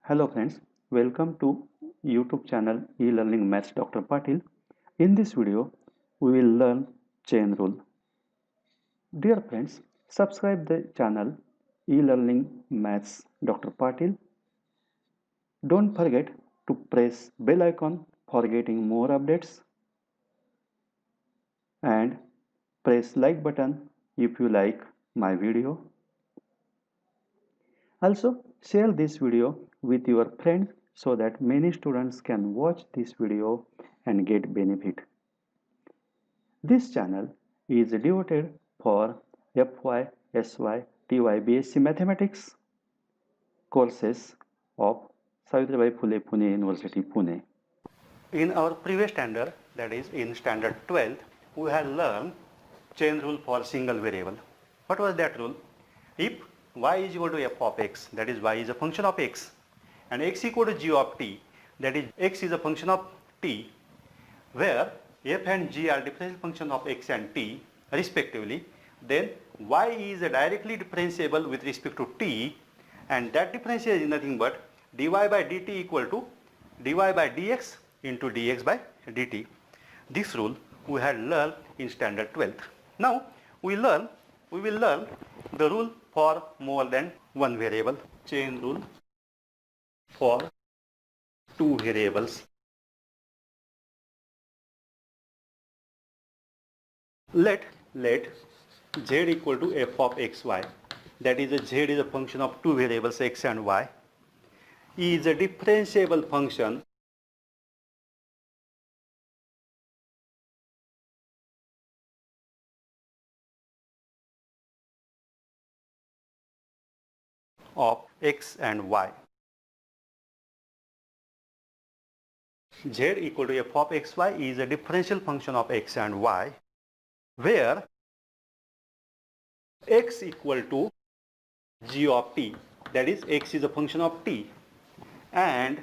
Hello friends, welcome to YouTube channel e-learning maths Dr. Patil. In this video, we will learn chain rule. Dear friends, subscribe the channel e-learning maths Dr. Patil. Don't forget to press bell icon for getting more updates and press like button if you like my video. Also, share this video with your friends so that many students can watch this video and get benefit. This channel is devoted for FY, SY, TY, BSc Mathematics courses of Savitribai Phule Pune University, Pune. In our previous standard, that is in standard 12th, we had learned chain rule for single variable. What was that rule? If y is equal to f of x, that is y is a function of x, and x equal to g of t, that is x is a function of t, where f and g are differential function of x and t respectively, then y is directly differentiable with respect to t, and that differential is nothing but dy by dt equal to dy by dx into dx by dt. This rule we had learned in standard 12th. Now we will learn the rule for more than one variable, chain rule for two variables. Let z equal to f of xy, that is z is a function of two variables x and y, is a differentiable function of x and y. Z equal to f of xy is a differential function of x and y, where x equal to g of t, that is x is a function of t, and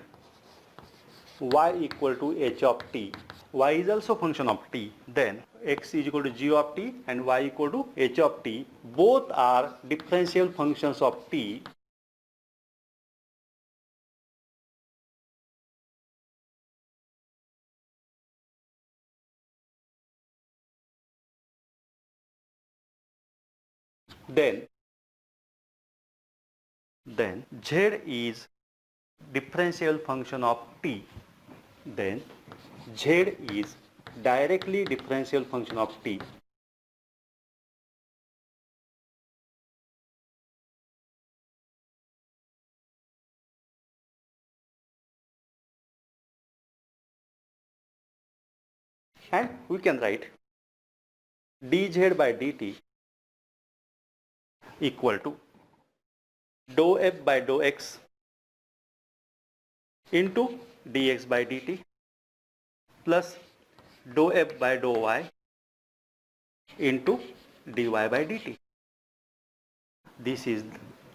y equal to h of t. Y is also function of t. Then x is equal to g of t and y equal to h of t. Both are differential functions of t. Then z is differential function of t. Then z is directly differential function of t. And we can write dz by dt equal to dou f by dou x into dx by dt plus dou f by dou y into dy by dt. This is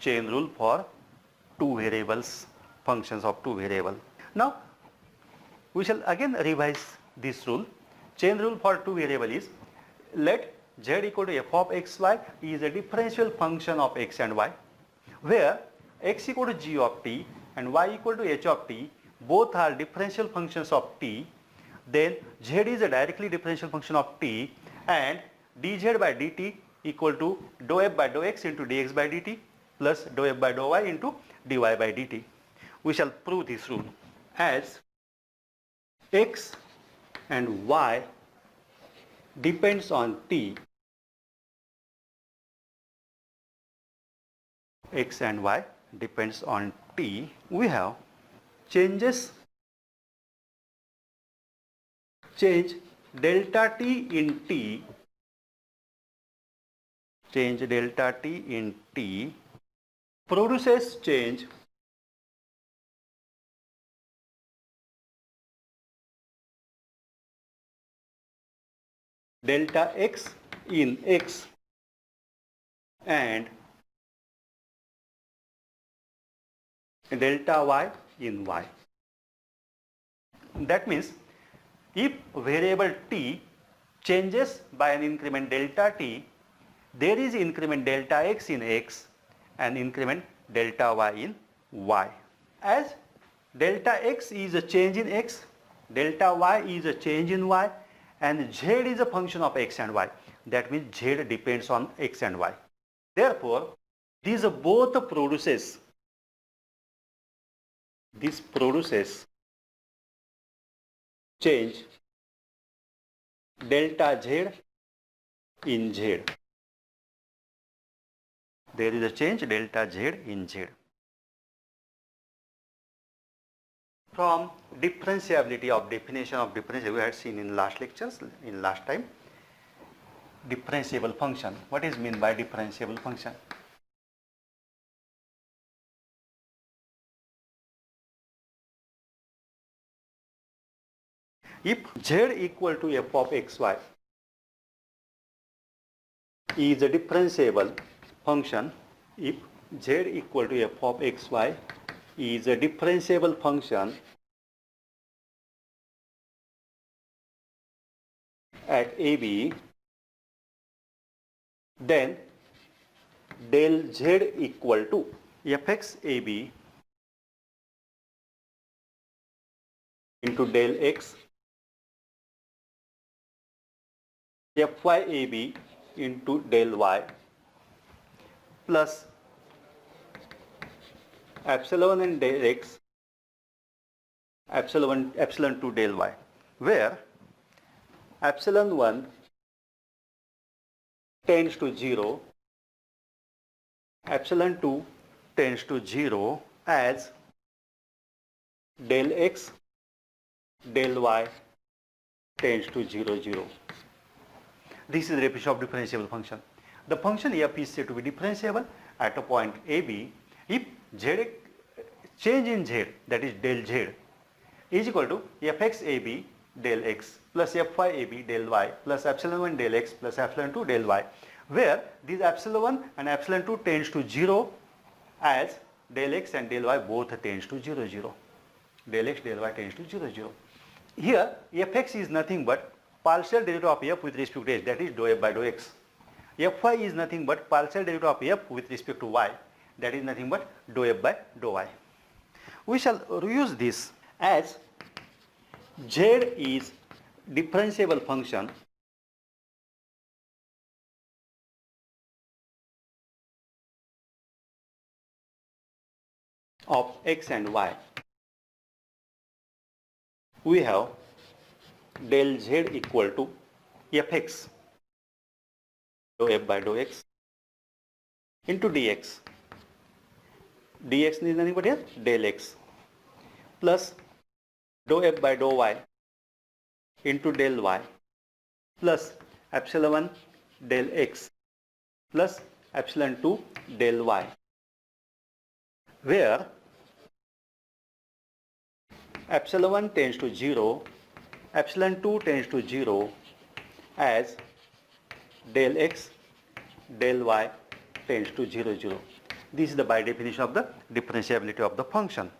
chain rule for two variables, functions of two variables. Now we shall again revise this rule. Chain rule for two variable is, let z equal to f of xy is a differential function of x and y, where x equal to g of t and y equal to h of t, both are differential functions of t. Then z is a directly differential function of t, and dz by dt equal to dou f by dou x into dx by dt plus dou f by dou y into dy by dt. We shall prove this rule as x and y depends on t. X and y depends on t. We have change delta t in t, change delta t in t produces change delta x in x and delta y in y. That means if variable t changes by an increment delta t, there is increment delta x in x and increment delta y in y. as delta x is a change in x, delta y is a change in y, and z is a function of x and y. That means z depends on x and y. Therefore, these both produces change delta z in z. There is a change delta z in z. From differentiability of definition of differentiable, we had seen in last lectures, in last time, differentiable function. What is meant by differentiable function? If z equal to f of xy is a differentiable function, if z equal to f of xy is a differentiable function at AB, then del z equal to fx AB into del x fy AB into del y plus epsilon and del x epsilon 2 del y, where epsilon 1 tends to 0, epsilon 2 tends to 0 as del x del y tends to 0, 0. This is the definition of differentiable function. The function f is said to be differentiable at a point AB if z change in z, that is del z, is equal to fx AB del x plus fy AB del y plus epsilon 1 del x plus epsilon 2 del y, where these epsilon 1 and epsilon 2 tends to 0 as del x and del y both tends to 0, 0. Del x del y tends to 0, 0. Here fx is nothing but partial derivative of f with respect to h, that is dou f by dou x. Fy is nothing but partial derivative of f with respect to y, that is nothing but dou f by dou y. We shall use this as z is differentiable function of x and y. We have del z equal to fx dou f by dou x into dx. Dx is nothing but here del x plus dou f by dou y into del y plus epsilon 1 del x plus epsilon 2 del y, where epsilon 1 tends to 0, epsilon 2 tends to 0 as del x del y tends to 0, 0. This is the by definition of the differentiability of the function.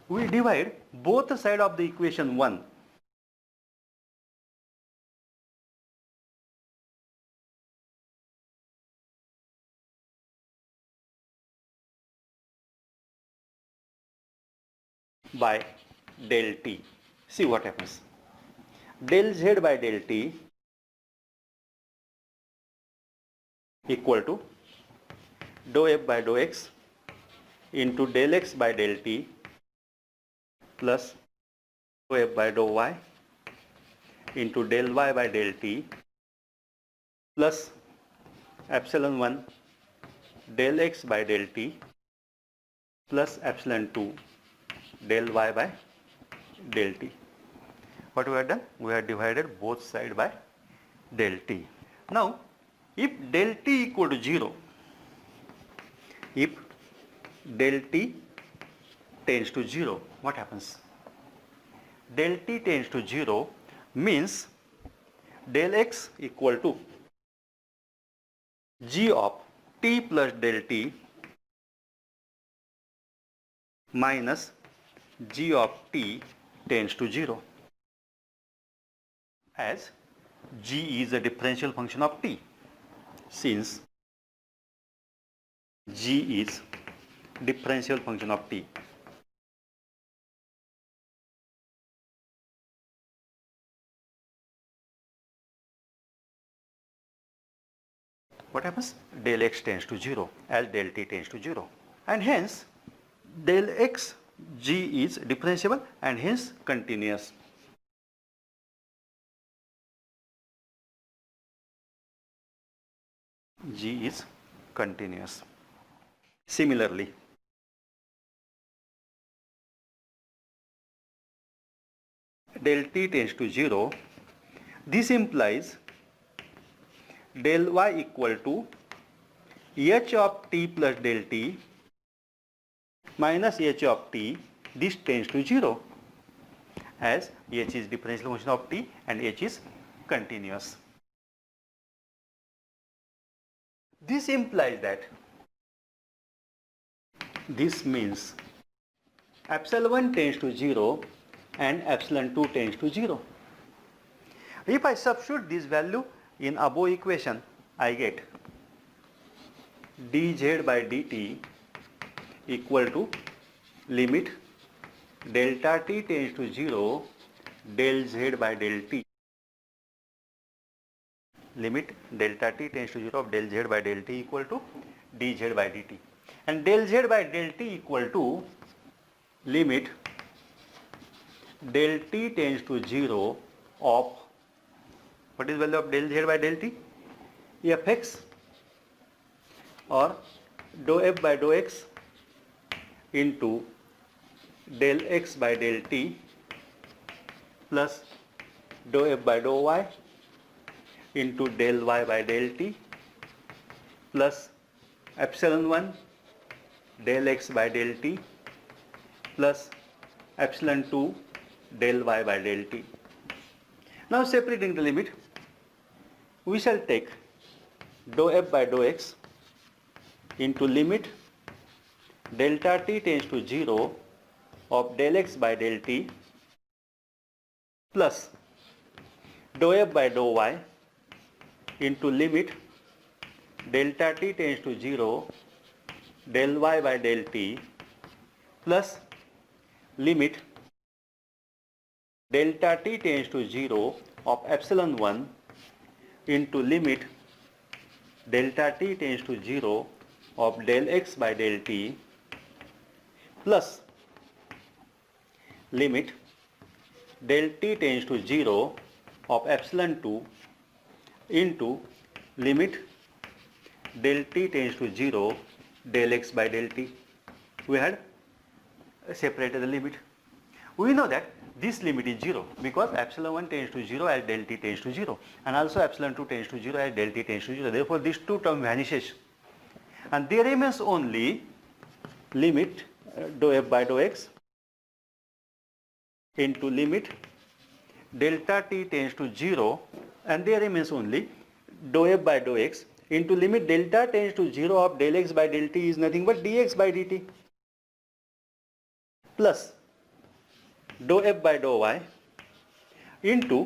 We divide both sides of the equation 1 by del t. See what happens. Del z by del t equal to dou f by dou x into del x by del t plus dou f by dou y into del y by del t plus epsilon 1 del x by del t plus epsilon 2 del y by del t. What we have done? We have divided both sides by del t. Now, if del t equal to 0, if del t tends to 0, what happens? Del t tends to 0 means del x equal to g of t plus del t minus g of t tends to 0, as g is a differential function of t, since g is differential function of t. What happens? Del x tends to 0 as del t tends to 0, and hence del x g is differentiable and hence continuous. G is continuous. Similarly, del t tends to 0. This implies del y equal to h of t plus del t minus h of t. This tends to 0 as h is differential function of t and h is continuous. This implies that this means epsilon 1 tends to 0 and epsilon 2 tends to 0. If I substitute this value in above equation, I get dz by dt equal to limit delta t tends to 0 del z by del t. Limit delta t tends to 0 of del z by del t equal to dz by dt. And del z by del t equal to limit del t tends to 0 of, what is value of del z by del t? Fx or dou f by dou x into del x by del t plus dou f by dou y into del y by del t plus epsilon 1 del x by del t plus epsilon 2 del y by del t. Now separating the limit, we shall take dou f by dou x into limit delta t tends to 0 of del x by del t plus dou f by dou y into limit delta t tends to 0 del y by del t plus limit delta t tends to 0 of epsilon 1 into limit delta t tends to 0 of del x by del t plus limit del t tends to 0 of epsilon 2 into limit del t tends to 0 del x by del t. We had separated the limit. We know that this limit is 0 because epsilon 1 tends to 0 as del t tends to 0 and also epsilon 2 tends to 0 as del t tends to 0. Therefore, this two term vanishes and there remains only limit dou f by dou x into limit delta t tends to 0 and there remains only dou f by dou x into limit delta tends to 0 of del x by del t is nothing but dx by dt plus dou f by dou y into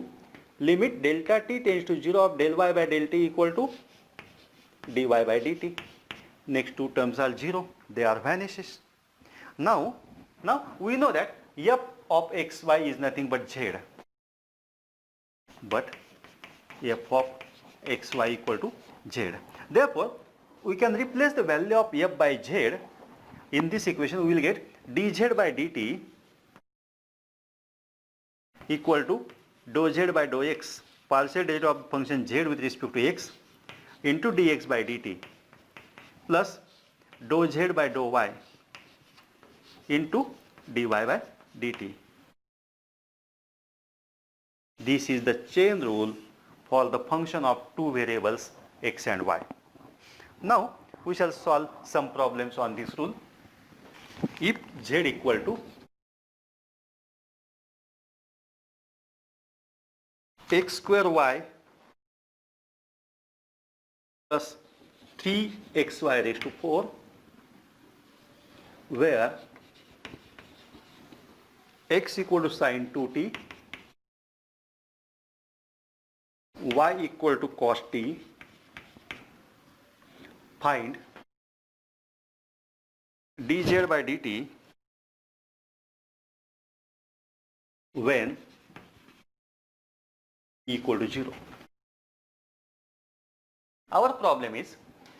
limit delta t tends to 0 of del y by del t equal to dy by dt. Next two terms are 0, they are vanishes. Now we know that f of xy is nothing but z, but f of xy equal to z. Therefore, we can replace the value of f by z in this equation. We will get dz by dt equal to dou z by dou x, partial derivative of function z with respect to x into dx by dt plus dou z by dou y into dy by dt. This is the chain rule for the function of two variables x and y. Now we shall solve some problems on this rule. If z equal to x square y plus 3xy raised to 4, where x equal to sin 2t, y equal to cos t, find dz by dt when equal to 0. Our problem is,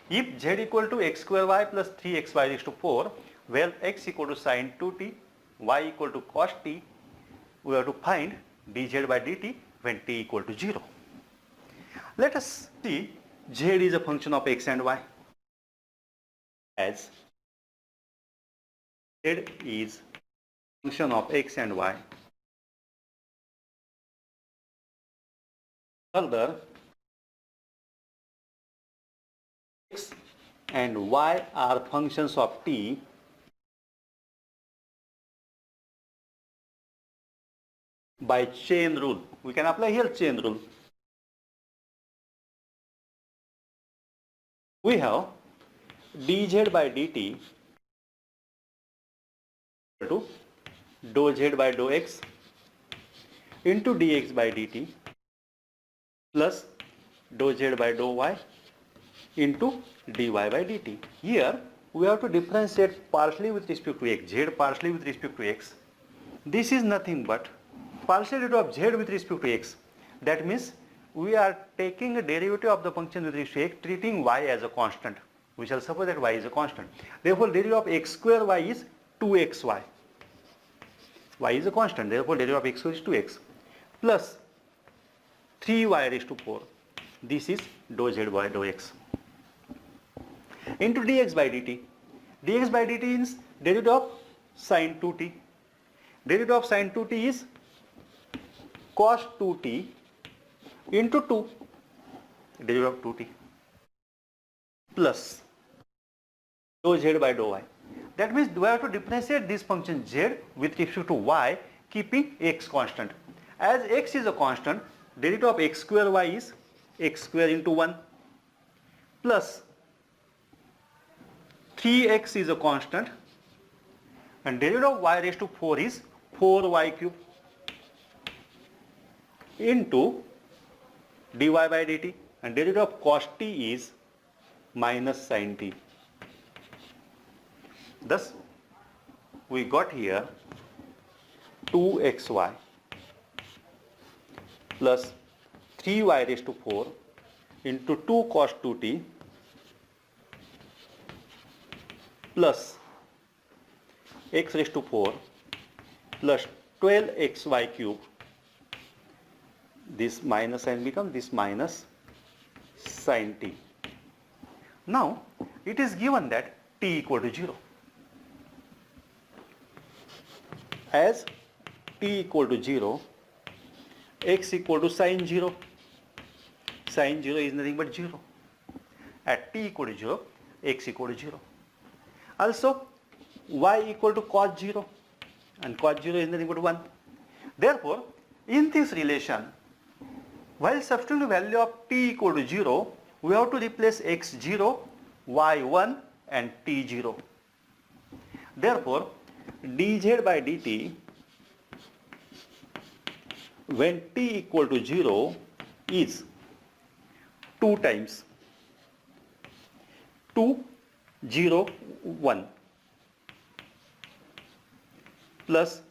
if z equal to x square y plus 3xy raised to 4, where x equal to sin 2t, y equal to cos t, we have to find dz by dt when t equal to 0. Let us see z is a function of x and y. As z is function of x and y. Further, x and y are functions of t by chain rule. We can apply here chain rule. We have dz by dt equal to dou z by dou x into dx by dt plus dou z by dou y into dy by dt. Here we have to differentiate partially with respect to x, z partially with respect to x. This is nothing but partial derivative of z with respect to x. That means we are taking a derivative of the function with respect to x, treating y as a constant. We shall suppose that y is a constant. Therefore, derivative of x square y is 2xy. Y is a constant. Therefore, derivative of x square is 2x plus 3y raised to 4. This is dou z by dou x into dx by dt. Dx by dt is derivative of sin 2t. Derivative of sin 2t is cos 2t into 2, derivative of 2t, plus dou z by dou y. That means we have to differentiate this function z with respect to y, keeping x constant. As x is a constant, derivative of x square y is x square into 1 plus 3x is a constant, and derivative of y raised to 4 is 4y cube into dy by dt, and derivative of cos t is minus sin t. Thus, we got here 2xy plus 3y raised to 4 into 2 cos 2t plus x raised to 4 plus 12xy cube. This minus sign becomes this minus sin t. Now, it is given that t equal to 0. As t equal to 0, x equal to sin 0. Sin 0 is nothing but 0. At t equal to 0, x equal to 0. Also, y equal to cos 0, and cos 0 is nothing but 1. Therefore, in this relation, while substituting the value of t equal to 0, we have to replace x0, y1 and t0. Therefore, dz by dt when t equal to 0 is 2 times 2, 0, 1 plus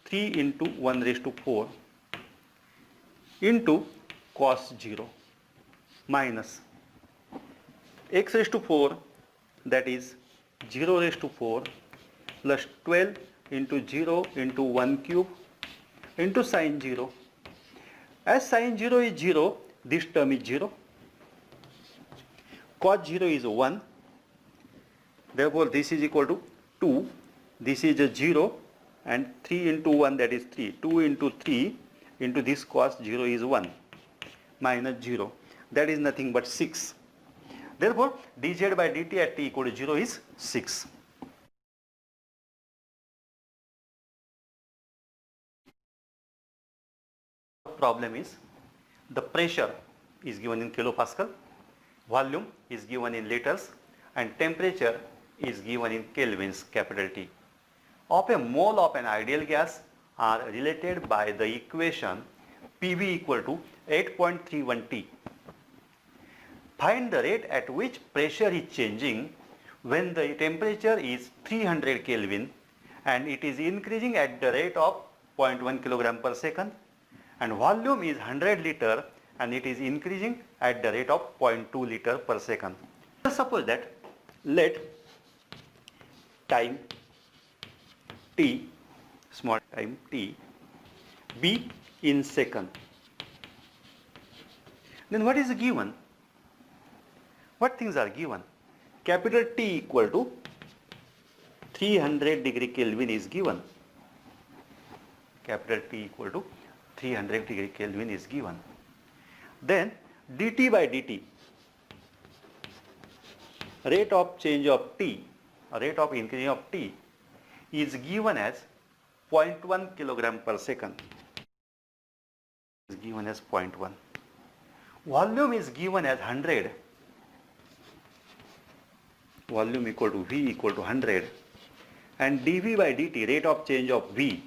3 into 1 raised to 4 into cos 0 minus x raised to 4, that is 0 raised to 4 plus 12 into 0 into 1 cube into sin 0. As sin 0 is 0, this term is 0. Cos 0 is 1. Therefore, this is equal to 2. This is a 0 and 3 into 1, that is 3. 2 into 3 into this cos 0 is 1 minus 0. That is nothing but 6. Therefore, dz by dt at t equal to 0 is 6. Problem is, the pressure is given in kilopascal, volume is given in liters, and temperature is given in kelvins, capital T, of a mole of an ideal gas are related by the equation PV equal to 8.31 T. Find the rate at which pressure is changing when the temperature is 300 Kelvin and it is increasing at the rate of 0.1 kilogram per second, and volume is 100 liter and it is increasing at the rate of 0.2 liter per second. Suppose that let time t, small time t, be in second. Then what is given? What things are given? Capital T equal to 300 degree Kelvin is given. Capital T equal to 300 degree Kelvin is given. Then dt by dt, rate of change of t, rate of increase of t is given as 0.1 kilogram per second. Is given as 0.1. Volume is given as 100. Volume equal to V equal to 100. And dV by dt, rate of change of V,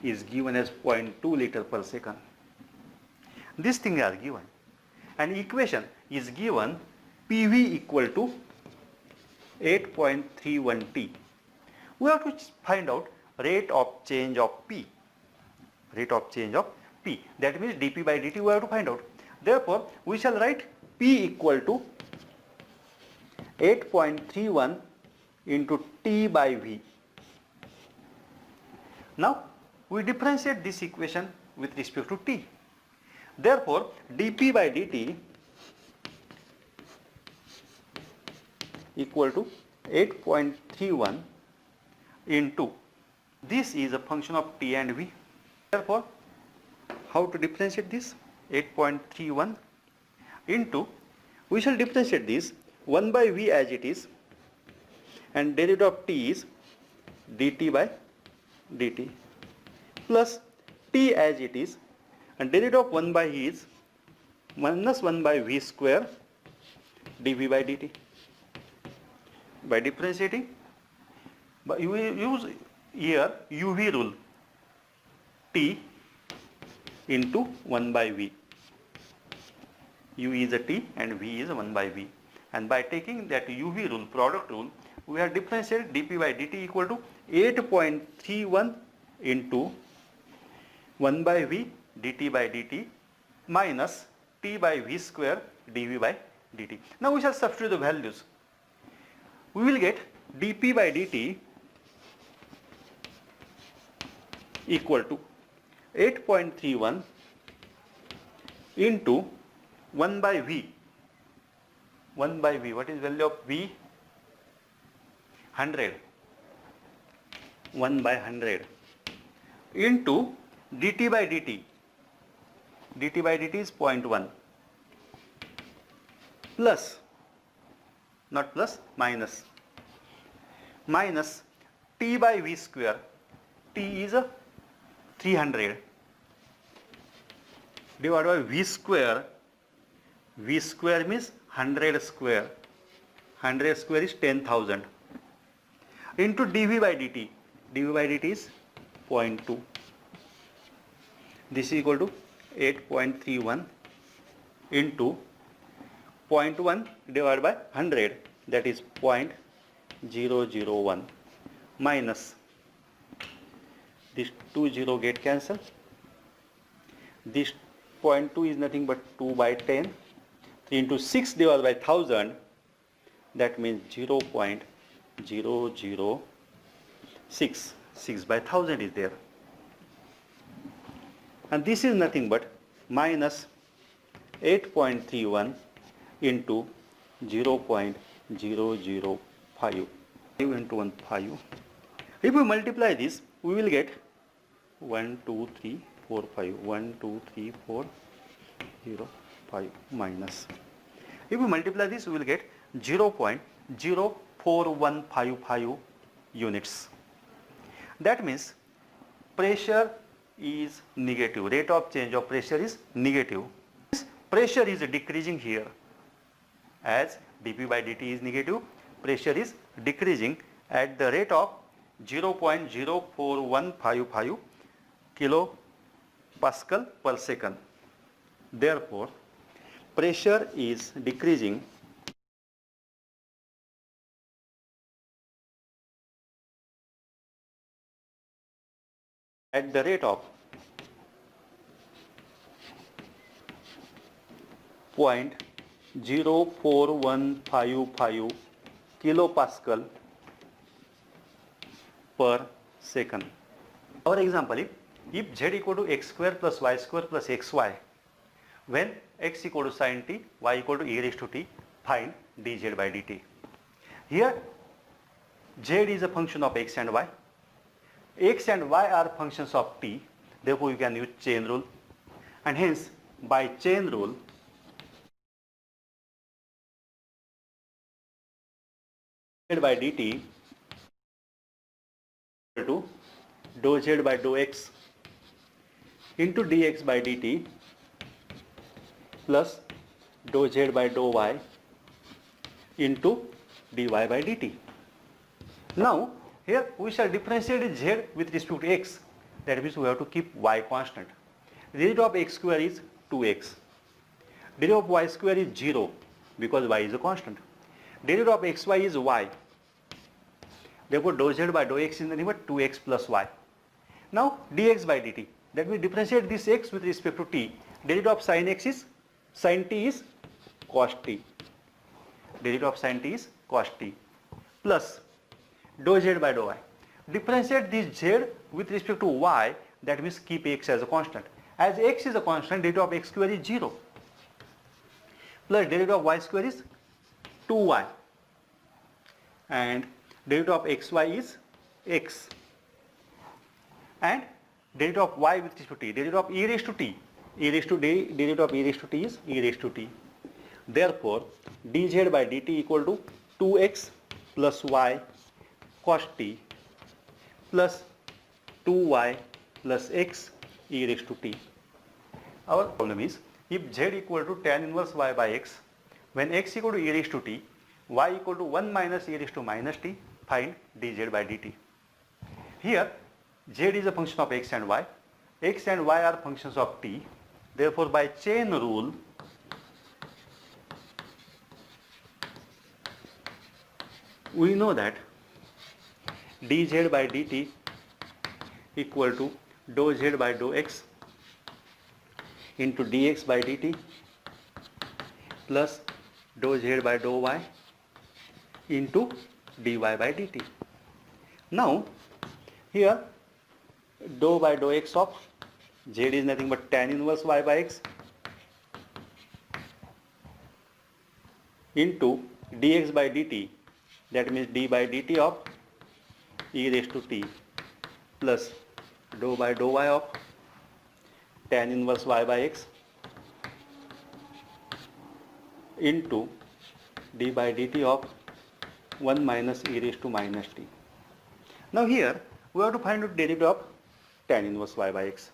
is given as 0.2 liter per second. These things are given. And equation is given PV equal to 8.31 T. We have to find out rate of change of P. Rate of change of P. That means dP by dt we have to find out. Therefore, we shall write P equal to 8.31 into T by V. Now, we differentiate this equation with respect to T. Therefore, dP by dt equal to 8.31 into, this is a function of T and V. Therefore, how to differentiate this? 8.31 into, we shall differentiate this 1 by V as it is, and derivative of T is dt by dt, plus T as it is, and derivative of 1 by V is minus 1 by V square dV by dt. By differentiating, but you will use here UV rule, T into 1 by V. U is a T and V is a 1 by V. And by taking that UV rule, product rule, we have differentiated dP by dt equal to 8.31 into 1 by V dt by dt minus T by V square dV by dt. Now we shall substitute the values. We will get dP by dt equal to 8.31 into 1 by V. 1 by V, what is value of V? 100. 1 by 100 into dt by dt. dt by dt is 0.1 plus, not plus, minus T by V square. T is a 300 divided by V square. V square means 100 square. 100 square is 10,000 into dV by dt. dV by dt is 0.2. This is equal to 8.31 into 0.1 divided by 100, that is 0.001, minus this 20 get cancelled. This 0.2 is nothing but 2 by 10. 3 into 6 divided by 1000, that means 0.006. 6 by 1000 is there. And this is nothing but minus 8.31 into 0.005. 5 into 1, 5. If we multiply this, we will get 1, 2, 3, 4, 5. 1, 2, 3, 4, 0, 5 minus. If we multiply this, we will get 0.04155 units. That means pressure is negative. Rate of change of pressure is negative. Pressure is decreasing here. As dP by dt is negative, pressure is decreasing at the rate of 0.04155 kilopascal per second. Therefore, pressure is decreasing at the rate of 0.04155 kilopascal per second. Our example is, if z equal to x square plus y square plus xy, when x equal to sin t, y equal to e raised to t, find dz by dt. Here z is a function of x and y. X and y are functions of t, therefore you can use chain rule, and hence by chain rule z by dt equal to dou z by dou x into dx by dt plus dou z by dou y into dy by dt. Now here we shall differentiate z with respect to x, that means we have to keep y constant. Derivative of x square is 2x. Derivative of y square is 0 because y is a constant. Derivative of xy is y. Therefore dou z by dou x is nothing but 2x plus y. Now dx by dt, that means differentiate this x with respect to t. Derivative of sin x is, sin t is cos t. Derivative of sin t is cos t plus dou z by dou y. Differentiate this z with respect to y, that means keep x as a constant. As x is a constant, derivative of x square is 0 plus derivative of y square is 2y and derivative of xy is x and derivative of y with respect to t, derivative of e raised to t, derivative of e raised to t is e raised to t. Therefore dz by dt equal to 2x plus y cos t plus 2y plus x e raised to t. Our problem is, if z equal to tan inverse y by x, when x equal to e raised to t, y equal to 1 minus e raised to minus t, find dz by dt. Here z is a function of x and y are functions of t, therefore by chain rule we know that dz by dt equal to dou z by dou x into dx by dt plus dou z by dou y into dy by dt. Now here dou by dou x of z is nothing but tan inverse y by x into dx by dt, that means d by dt of e raised to t plus dou by dou y of tan inverse y by x into d by dt of 1 minus e raised to minus t. Now here we have to find out derivative of tan inverse y by x.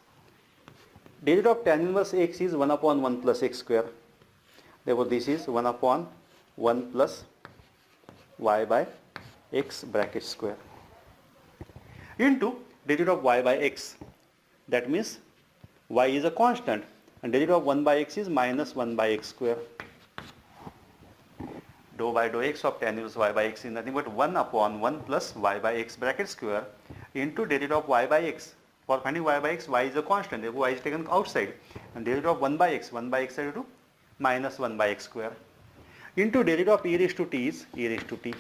Derivative of tan inverse x is 1 upon 1 plus x square. Therefore this is 1 upon 1 plus y by x bracket square into derivative of y by x. That means y is a constant and derivative of 1 by x is minus 1 by x square. Dou by dou x of tan inverse y by x is nothing but 1 upon 1 plus y by x bracket square into derivative of y by x. For finding y by x, y is a constant, therefore y is taken outside, and derivative of 1 by x is equal to minus 1 by x square into derivative of e raised to t is e raised to t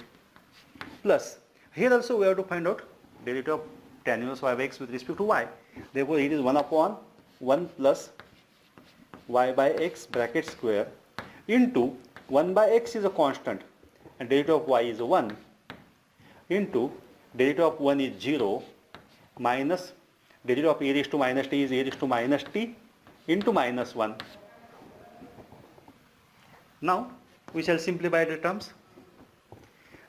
plus, here also we have to find out derivative of tan inverse y by x with respect to y. Therefore it is 1 upon 1 plus y by x bracket square into 1 by x is a constant and derivative of y is 1 into derivative of 1 is 0 minus derivative of e raised to minus t is e raised to minus t into minus 1. Now we shall simplify the terms.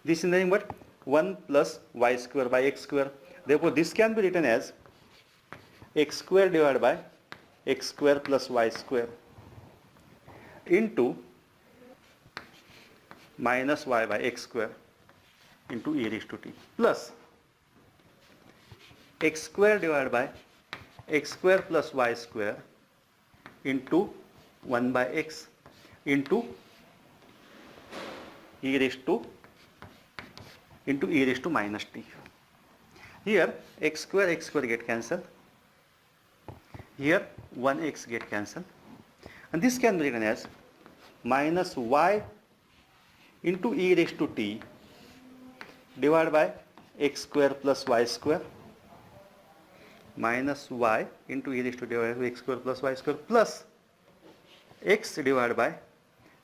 This is nothing but 1 plus y square by x square. Therefore this can be written as x square divided by x square plus y square into minus y by x square into e raised to t plus x square divided by x square plus y square into 1 by x into e raised to minus t. Here x square get cancelled Here 1x get cancelled, and this can be written as minus y into e raised to t divided by x square plus y square, minus y into e raised to divided by x square plus y square plus x divided by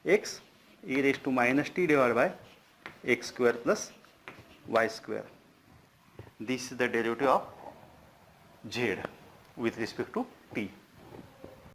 x e raised to minus t divided by x square plus y square. This is the derivative of z with respect to t.